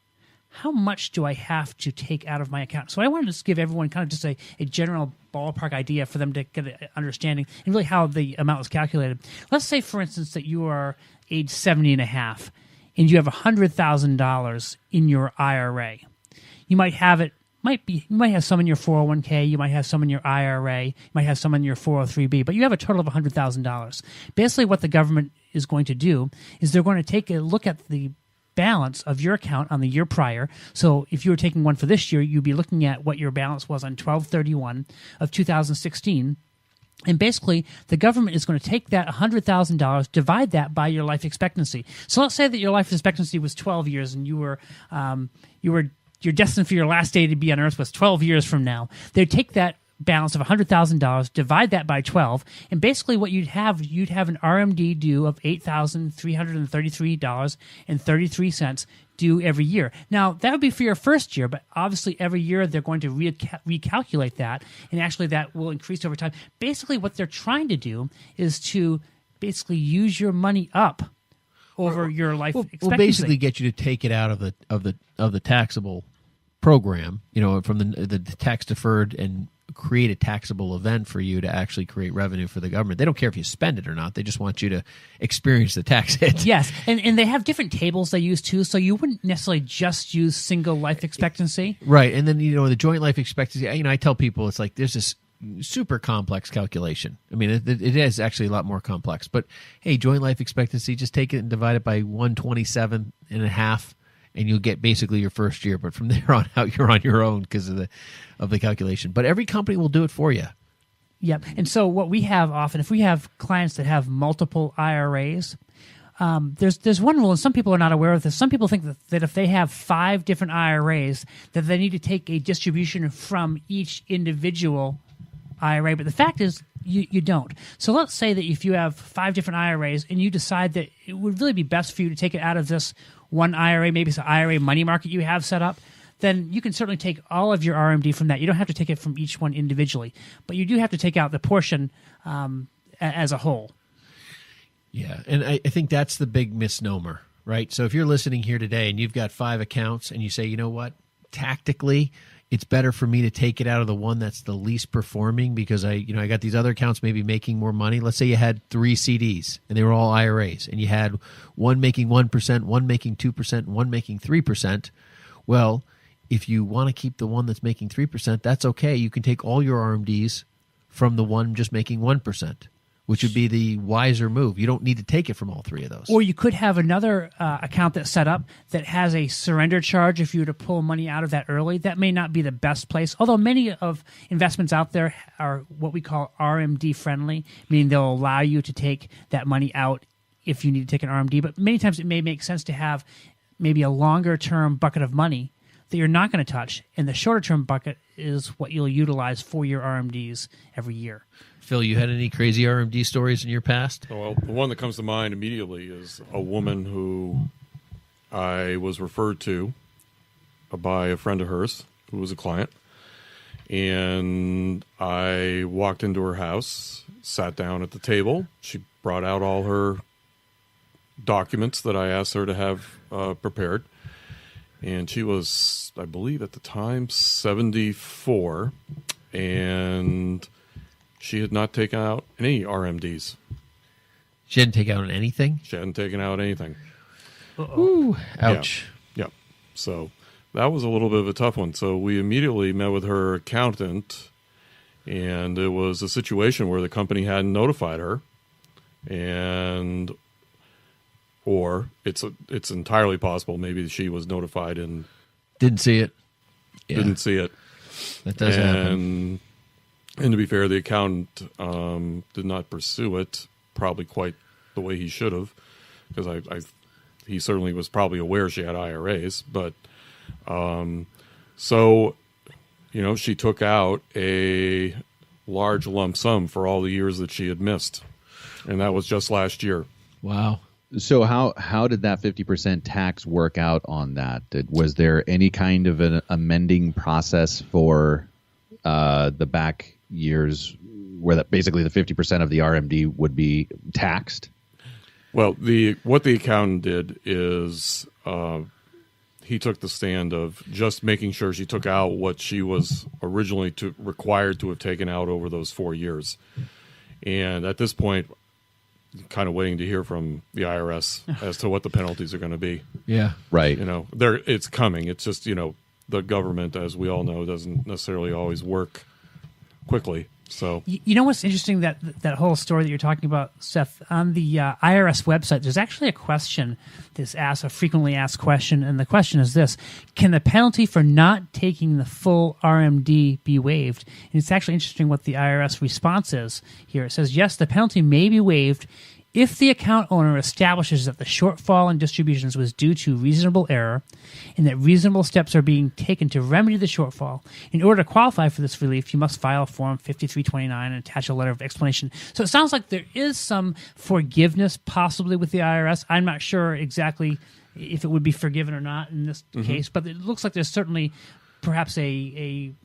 do I have to take out of my account? So I wanted to just give everyone kind of just a general ballpark idea for them to get an understanding and really how the amount is calculated. Let's say, for instance, that you are age 70.5 and you have $100,000 in your IRA. You might have it. You might have some in your 401k, you might have some in your IRA, you might have some in your 403b, but you have a total of $100,000. Basically, what the government is going to do is they're going to take a look at the balance of your account on the year prior. So if you were taking one for this year, you'd be looking at what your balance was on 12/31 of 2016. And basically, the government is going to take that $100,000, divide that by your life expectancy. So let's say that your life expectancy was 12 years, and you're destined for your last day to be on Earth was 12 years from now. They'd take that balance of $100,000, divide that by 12, and basically what you'd have an RMD due of $8,333.33 due every year. Now, that would be for your first year, but obviously every year they're going to recalculate that, and actually that will increase over time. Basically, what they're trying to do is to basically use your money up over your life expectancy. Well, basically get you to take it out of the taxable program, from the tax deferred, and create a taxable event for you to actually create revenue for the government. They don't care if you spend it or not. They just want you to experience the tax hit. Yes, and they have different tables they use too, so you wouldn't necessarily just use single life expectancy. Right, and then the joint life expectancy, I tell people it's like there's this super complex calculation. I mean, it is actually a lot more complex. But hey, joint life expectancy, just take it and divide it by 127.5, and you'll get basically your first year. But from there on out, you're on your own because of the calculation. But every company will do it for you. Yep. And so what we have often, if we have clients that have multiple IRAs, there's one rule, and some people are not aware of this. Some people think that if they have 5 different IRAs, that they need to take a distribution from each individual IRA. But the fact is, you don't. So let's say that if you have 5 different IRAs and you decide that it would really be best for you to take it out of this one IRA, maybe it's an IRA money market you have set up, then you can certainly take all of your RMD from that. You don't have to take it from each one individually, but you do have to take out the portion as a whole. Yeah, and I think that's the big misnomer, right? So if you're listening here today and you've got 5 accounts and you say, you know what, tactically, it's better for me to take it out of the one that's the least performing because I got these other accounts maybe making more money. Let's say you had 3 CDs and they were all IRAs, and you had one making 1%, one making 2%, and one making 3%. Well, if you want to keep the one that's making 3%, that's okay. You can take all your RMDs from the one just making 1%, which would be the wiser move. You don't need to take it from all 3 of those. Or you could have another account that's set up that has a surrender charge if you were to pull money out of that early. That may not be the best place, although many of investments out there are what we call RMD friendly, meaning they'll allow you to take that money out if you need to take an RMD. But many times it may make sense to have maybe a longer term bucket of money that you're not going to touch, and the shorter term bucket is what you'll utilize for your RMDs every year. Phil, you had any crazy RMD stories in your past? Well, the one that comes to mind immediately is a woman who I was referred to by a friend of hers who was a client. And I walked into her house, sat down at the table. She brought out all her documents that I asked her to have prepared. And she was, I believe at the time, 74. And she had not taken out any RMDs. She hadn't taken out anything? She hadn't taken out anything. Ooh, ouch. Yeah. So that was a little bit of a tough one. So we immediately met with her accountant, and it was a situation where the company hadn't notified her, or it's entirely possible maybe she was notified and didn't see it. Yeah. Didn't see it. That does happen. And to be fair, the accountant did not pursue it, probably quite the way he should have, because he certainly was probably aware she had IRAs. But so, she took out a large lump sum for all the years that she had missed, and that was just last year. Wow. So how did that 50% tax work out on that? Was there any kind of an amending process for the back years where basically the 50% of the RMD would be taxed? Well, what the accountant did is he took the stand of just making sure she took out what she was originally required to have taken out over those 4 years. And at this point, kind of waiting to hear from the IRS as to what the penalties are going to be. Yeah. Right. It's coming. It's just, the government, as we all know, doesn't necessarily always work quickly. So you know what's interesting, that whole story that you're talking about, Seth, on the IRS website, there's actually a question that's asked, a frequently asked question, and the question is this: can the penalty for not taking the full RMD be waived? And it's actually interesting what the IRS response is here. It says, yes, the penalty may be waived if the account owner establishes that the shortfall in distributions was due to reasonable error and that reasonable steps are being taken to remedy the shortfall. In order to qualify for this relief, you must file Form 5329 and attach a letter of explanation. So it sounds like there is some forgiveness possibly with the IRS. I'm not sure exactly if it would be forgiven or not in this case, but it looks like there's certainly perhaps maybe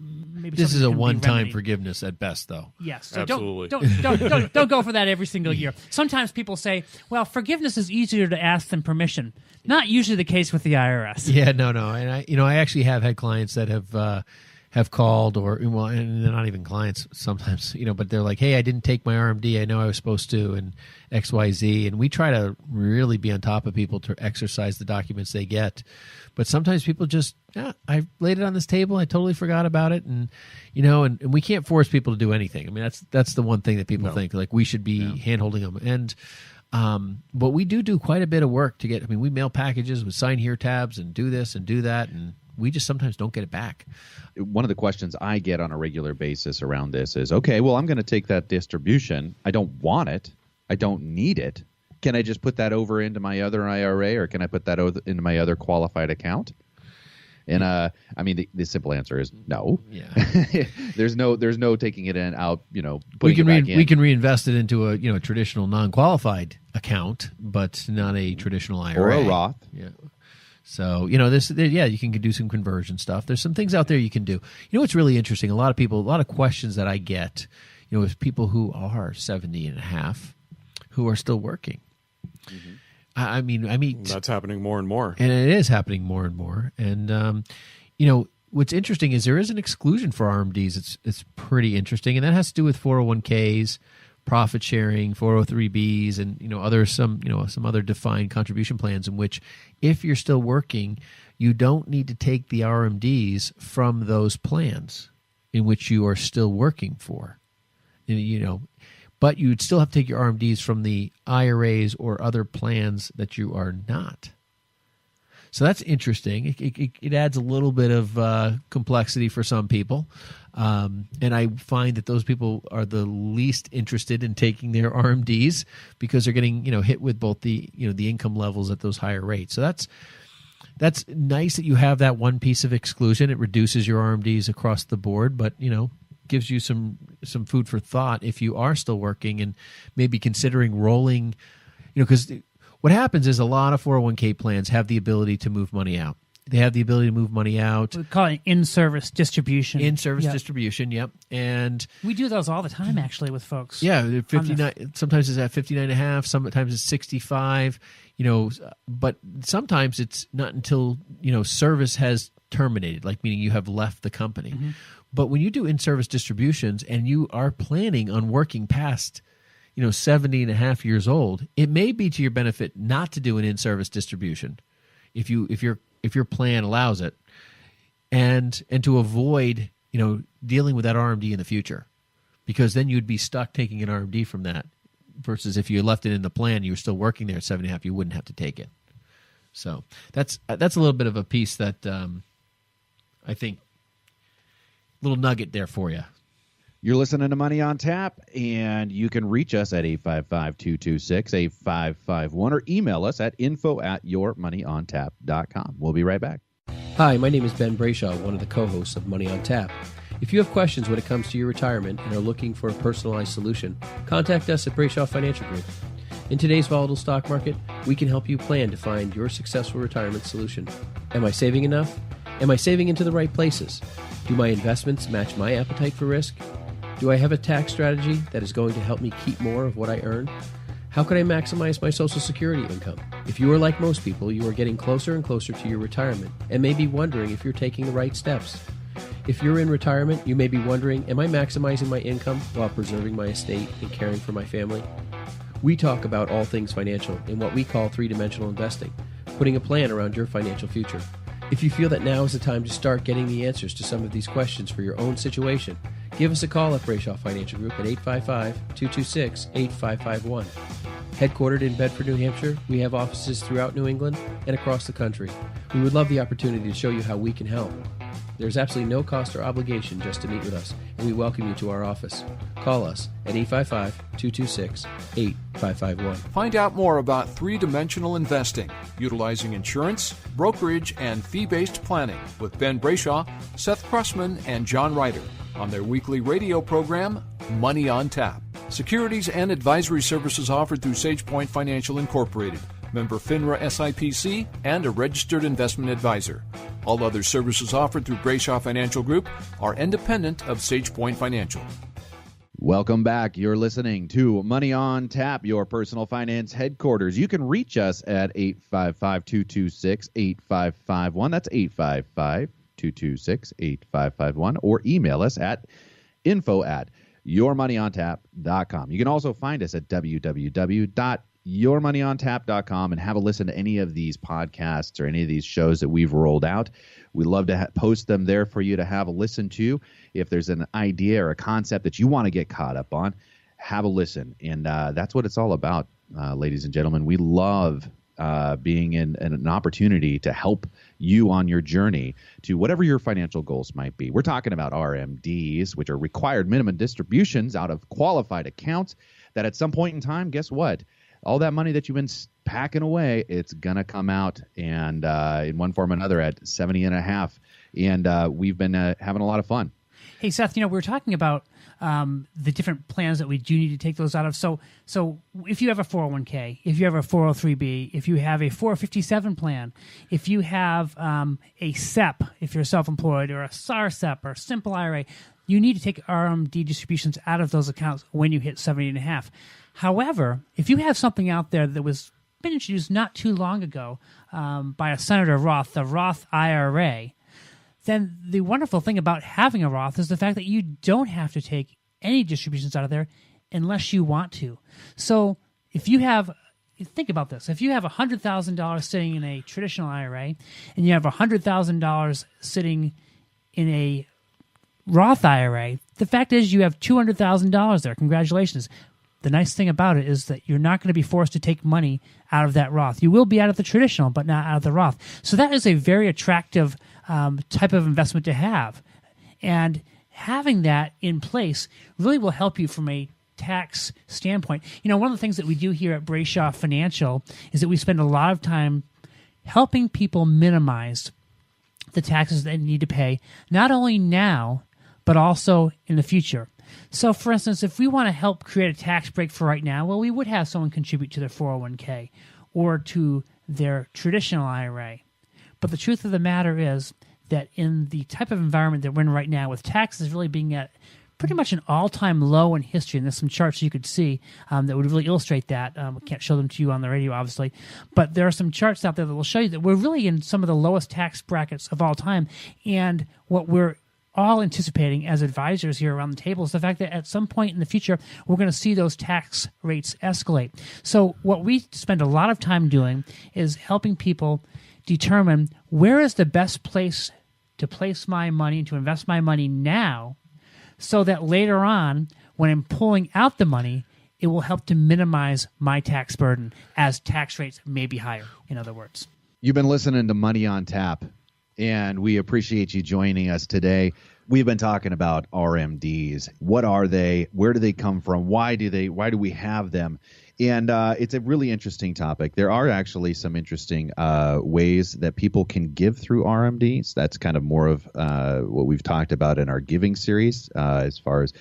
this is a one-time remedied. Forgiveness at best, though. Yes, so absolutely. Don't go for that every single year. Sometimes people say, "Well, forgiveness is easier to ask than permission." Not usually the case with the IRS. Yeah, no, and I actually have had clients that have called, and they're not even clients sometimes, but they're like, "Hey, I didn't take my RMD. I know I was supposed to," and XYZ, and we try to really be on top of people to exercise the documents they get. But sometimes people just, I laid it on this table. I totally forgot about it. And, and we can't force people to do anything. I mean, that's the one thing that people think, like we should be hand-holding them. And, but we do quite a bit of work to get, we mail packages with sign here tabs and do this and do that. And we just sometimes don't get it back. One of the questions I get on a regular basis around this is, okay, well, I'm going to take that distribution. I don't want it. I don't need it. Can I just put that over into my other IRA, or can I put that into my other qualified account? And the simple answer is no. Yeah. there's no taking it out. We can reinvest it into a traditional non-qualified account, but not a traditional IRA or a Roth. Yeah. So you can do some conversion stuff. There's some things out there you can do. What's really interesting? A lot of questions that I get, is people who are 70 and a half who are still working. Mm-hmm. I mean, that's happening more and more, and it is happening more and more. And what's interesting is there is an exclusion for RMDs. It's pretty interesting, and that has to do with 401ks, profit sharing, 403bs, and some other defined contribution plans in which, if you're still working, you don't need to take the RMDs from those plans in which you are still working for. But you would still have to take your RMDs from the IRAs or other plans that you are not. So that's interesting. It adds a little bit of complexity for some people. And I find that those people are the least interested in taking their RMDs because they're getting hit with both the the income levels at those higher rates. So that's nice that you have that one piece of exclusion. It reduces your RMDs across the board, but gives you some food for thought if you are still working and maybe considering rolling, because what happens is a lot of 401k plans have the ability to move money out. They have the ability to move money out. We call it in-service distribution. Distribution, yep. And we do those all the time, actually, with folks. Yeah, 59. Sometimes it's at 59.5. Sometimes it's 65. But sometimes it's not until service has terminated, like meaning you have left the company. Mm-hmm. But when you do in-service distributions and you are planning on working past 70 and a half years old, it may be to your benefit not to do an in-service distribution if your plan allows it, and to avoid dealing with that RMD in the future, because then you'd be stuck taking an RMD from that, versus if you left it in the plan, you were still working there at 7.5, you wouldn't have to take it. So that's a little bit of a piece that I think, little nugget there for you. You're listening to Money on Tap, and you can reach us at 855-226-8551 or email us at info@yourmoneyontap.com. We'll be right back. Hi, my name is Ben Brayshaw, one of the co-hosts of Money on Tap. If you have questions when it comes to your retirement and are looking for a personalized solution, contact us at Brayshaw Financial Group. In today's volatile stock market, we can help you plan to find your successful retirement solution. Am I saving enough? Am I saving into the right places? Do my investments match my appetite for risk? Do I have a tax strategy that is going to help me keep more of what I earn? How can I maximize my Social Security income? If you are like most people, you are getting closer and closer to your retirement and may be wondering if you're taking the right steps. If you're in retirement, you may be wondering, am I maximizing my income while preserving my estate and caring for my family? We talk about all things financial in what we call three-dimensional investing, putting a plan around your financial future. If you feel that now is the time to start getting the answers to some of these questions for your own situation, give us a call at Brayshaw Financial Group at 855-226-8551. Headquartered in Bedford, New Hampshire, we have offices throughout New England and across the country. We would love the opportunity to show you how we can help. There's absolutely no cost or obligation just to meet with us, and we welcome you to our office. Call us at 855-226-8551. Find out more about three-dimensional investing, utilizing insurance, brokerage, and fee-based planning with Ben Brayshaw, Seth Krussman, and John Ryder on their weekly radio program, Money on Tap. Securities and advisory services offered through SagePoint Financial Incorporated, member FINRA SIPC, and a registered investment advisor. All other services offered through Brayshaw Financial Group are independent of SagePoint Financial. Welcome back. You're listening to Money on Tap, your personal finance headquarters. You can reach us at 855-226-8551. That's 855-226-8551. Or email us at info@yourmoneyontap.com. You can also find us at www.yourmoneyontap.com and have a listen to any of these podcasts or any of these shows that we've rolled out. We love to post them there for you to have a listen to. If there's an idea or a concept that you want to get caught up on, have a listen. And that's what it's all about, ladies and gentlemen. We love being in an opportunity to help you on your journey to whatever your financial goals might be. We're talking about RMDs, which are required minimum distributions out of qualified accounts that at some point in time, guess what? All that money that you've been packing away, it's going to come out and in one form or another at 70.5. And we've been having a lot of fun. Hey, Seth, we were talking about the different plans that we do need to take those out of. So if you have a 401k, if you have a 403b, if you have a 457 plan, if you have a SEP, if you're self-employed, or a SAR SEP or simple IRA, you need to take RMD distributions out of those accounts when you hit 70.5. However, if you have something out there that was been introduced not too long ago by a Senator Roth, the Roth IRA, then the wonderful thing about having a Roth is the fact that you don't have to take any distributions out of there unless you want to. So if you have, think about this, if you have $100,000 sitting in a traditional IRA and you have $100,000 sitting in a Roth IRA, the fact is you have $200,000 there. Congratulations. The nice thing about it is that you're not going to be forced to take money out of that Roth. You will be out of the traditional, but not out of the Roth. So that is a very attractive type of investment to have. And having that in place really will help you from a tax standpoint. One of the things that we do here at Brayshaw Financial is that we spend a lot of time helping people minimize the taxes they need to pay, not only now, but also in the future. So, for instance, if we want to help create a tax break for right now, well, we would have someone contribute to their 401k or to their traditional IRA. But the truth of the matter is that in the type of environment that we're in right now, with taxes really being at pretty much an all-time low in history, and there's some charts you could see that would really illustrate that. We can't show them to you on the radio, obviously, but there are some charts out there that will show you that we're really in some of the lowest tax brackets of all time. And what we're all anticipating as advisors here around the table is the fact that at some point in the future, we're going to see those tax rates escalate. So what we spend a lot of time doing is helping people determine where is the best place to place my money and to invest my money now, so that later on, when I'm pulling out the money, it will help to minimize my tax burden as tax rates may be higher, in other words. You've been listening to Money on Tap, and we appreciate you joining us today. We've been talking about RMDs. What are they? Where do they come from? Why do we have them? And it's a really interesting topic. There are actually some interesting ways that people can give through RMDs. That's kind of more of what we've talked about in our giving series, as far as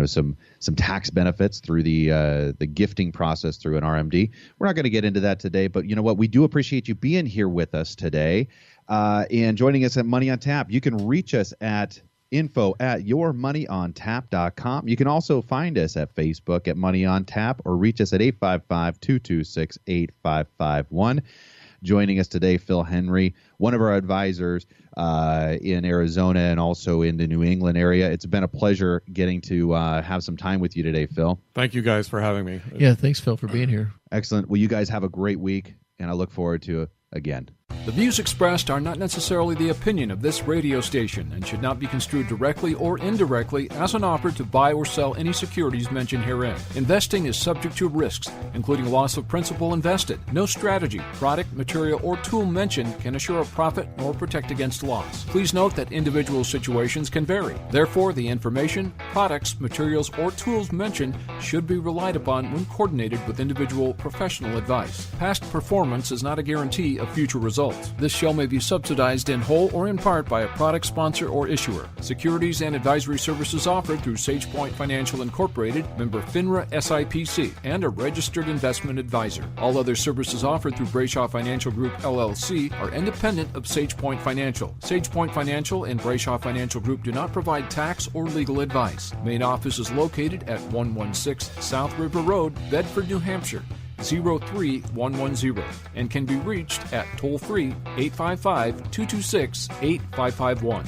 some tax benefits through the gifting process through an RMD. We're not going to get into that today, but you know what? We do appreciate you being here with us today and joining us at Money on Tap. You can reach us at info@yourmoneyontap.com. You can also find us at Facebook at Money on Tap or reach us at 855-226-8551. Joining us today, Phil Henry, one of our advisors in Arizona and also in the New England area. It's been a pleasure getting to have some time with you today, Phil. Thank you guys for having me. Yeah, thanks, Phil, for being here. Excellent. Well, you guys have a great week, and I look forward to it again. The views expressed are not necessarily the opinion of this radio station and should not be construed directly or indirectly as an offer to buy or sell any securities mentioned herein. Investing is subject to risks, including loss of principal invested. No strategy, product, material, or tool mentioned can assure a profit nor protect against loss. Please note that individual situations can vary. Therefore, the information, products, materials, or tools mentioned should be relied upon when coordinated with individual professional advice. Past performance is not a guarantee of future results. This show may be subsidized in whole or in part by a product sponsor or issuer. Securities and advisory services offered through SagePoint Financial Incorporated, member FINRA SIPC, and a registered investment advisor. All other services offered through Brayshaw Financial Group LLC are independent of SagePoint Financial. SagePoint Financial and Brayshaw Financial Group do not provide tax or legal advice. Main office is located at 116 South River Road, Bedford, New Hampshire, 03110, and can be reached at toll-free 855-226-8551.